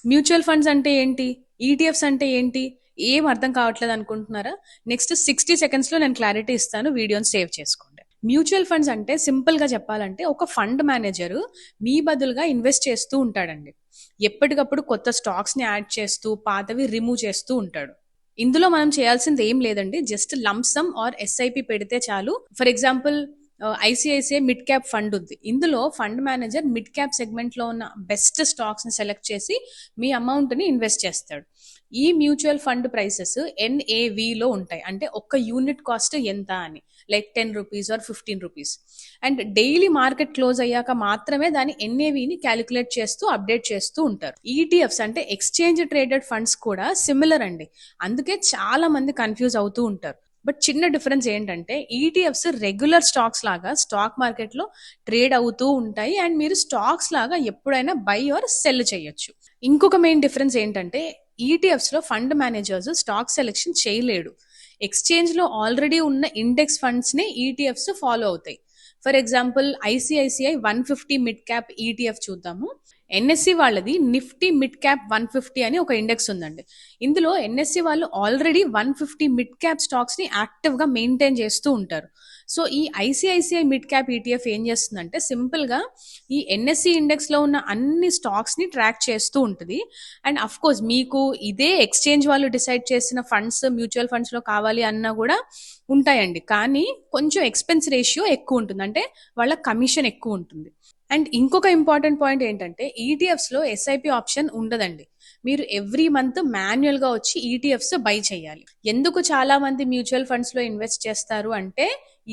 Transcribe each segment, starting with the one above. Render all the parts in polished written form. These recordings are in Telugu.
మ్యూచువల్ ఫండ్స్ అంటే ఏంటి? ఈటీఎఫ్స్ అంటే ఏంటి? ఏం అర్థం కావట్లేదు అనుకుంటున్నారా? నెక్స్ట్ 60 సెకండ్స్‌లో నేను క్లారిటీ ఇస్తాను. వీడియోని సేవ్ చేసుకోండి. మ్యూచువల్ ఫండ్స్ అంటే సింపుల్‌గా చెప్పాలంటే ఒక ఫండ్ మేనేజరు మీ బదులుగా ఇన్వెస్ట్ చేస్తూ ఉంటాడండి. ఎప్పటికప్పుడు కొత్త స్టాక్స్‌ని యాడ్ చేస్తూ, పాతవి రిమూవ్ చేస్తూ ఉంటాడు. ఇందులో మనం చేయాల్సింది ఏం లేదండి. Just lump sum or SIP పెడితే చాలు. For example ICICI mid cap fund ఉంది. ఇందులో fund manager mid cap segment లో ఉన్న బెస్ట్ స్టాక్స్ ని సెలెక్ట్ చేసి మీ అమౌంట్ ని ఇన్వెస్ట్ చేస్తాడు. ఈ మ్యూచువల్ ఫండ్ ప్రైసెస్ ఎన్ఏవిలో ఉంటాయి. అంటే ఒక్క యూనిట్ కాస్ట్ ఎంత అని, like 10 rupees or 15 rupees. And daily market close అయ్యాక మాత్రమే దాని ఎన్ఏవిని క్యాలిక్యులేట్ చేస్తూ అప్డేట్ చేస్తూ ఉంటారు. ఈటీఎఫ్స్ అంటే ఎక్స్చేంజ్ ట్రేడెడ్ ఫండ్స్ కూడా సిమిలర్ అండి. అందుకే చాలా మంది కన్ఫ్యూజ్ అవుతూ ఉంటారు. బట్ చిన్న డిఫరెన్స్ ఏంటంటే ఈటీఎఫ్స్ రెగ్యులర్ స్టాక్స్ లాగా స్టాక్ మార్కెట్లో ట్రేడ్ అవుతూ ఉంటాయి అండ్ మీరు స్టాక్స్ లాగా ఎప్పుడైనా బై ఆర్ సెల్ చేయొచ్చు. ఇంకొక మెయిన్ డిఫరెన్స్ ఏంటంటే ఈటీఎఫ్స్ లో ఫండ్ మేనేజర్స్ స్టాక్ సెలెక్షన్ చేయలేడు. ఎక్స్చేంజ్ లో ఆల్రెడీ ఉన్న ఇండెక్స్ ఫండ్స్ ని ఈటీఎఫ్స్ ఫాలో అవుతాయి. For example ICICI 150 mid cap ETF చూద్దాము. ఎన్ఎస్సి వాళ్ళది నిఫ్టీ మిడ్ క్యాప్ 150 అని ఒక ఇండెక్స్ ఉందండి. ఇందులో ఎన్ఎస్సి వాళ్ళు ఆల్రెడీ 150 మిడ్ క్యాప్ స్టాక్స్ ని యాక్టివ్ గా మెయింటైన్ చేస్తూ ఉంటారు. సో ఈ ఐసిఐసిఐ మిడ్ క్యాప్ ఈటీఎఫ్ ఏం చేస్తుందంటే సింపుల్ గా ఈ ఎన్ఎస్సి ఇండెక్స్ లో ఉన్న అన్ని స్టాక్స్ ని ట్రాక్ చేస్తూ ఉంటుంది. అండ్ అఫ్ కోర్స్ మీకు ఇదే ఎక్స్చేంజ్ వాళ్ళు డిసైడ్ చేసిన ఫండ్స్ మ్యూచువల్ ఫండ్స్ లో కావాలి అన్నా కూడా ఉంటాయండి. కానీ కొంచెం ఎక్స్పెన్స్ రేషియో ఎక్కువ ఉంటుంది. అంటే వాళ్ళ కమిషన్ ఎక్కువ ఉంటుంది. అండ్ ఇంకొక ఇంపార్టెంట్ పాయింట్ ఏంటంటే ఈటీఎఫ్స్ లో ఎస్ఐపి ఆప్షన్ ఉండదండి. మీరు ఎవ్రీ మంత్ మాన్యువల్ గా వచ్చి ఈటీఎఫ్స్ బై చేయాలి. ఎందుకు చాలా మంది మ్యూచువల్ ఫండ్స్ లో ఇన్వెస్ట్ చేస్తారు అంటే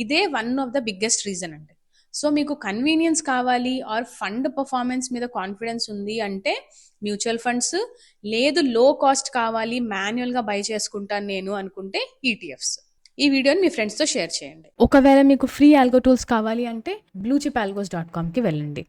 ఇదే one of the biggest reason అండి. సో మీకు కన్వీనియన్స్ కావాలి ఆర్ ఫండ్ పర్ఫార్మెన్స్ మీద కాన్ఫిడెన్స్ ఉంది అంటే మ్యూచువల్ ఫండ్స్, లేదు లో కాస్ట్ కావాలి మాన్యువల్ గా బై చేసుకుంటాను నేను అనుకుంటే ఈటీఎఫ్స్. ఈ వీడియోని మీ ఫ్రెండ్స్తో షేర్ చేయండి. ఒకవేళ మీకు ఫ్రీ ఆల్గో టూల్స్ కావాలి అంటే bluechipalgos.com కి వెళ్ళండి.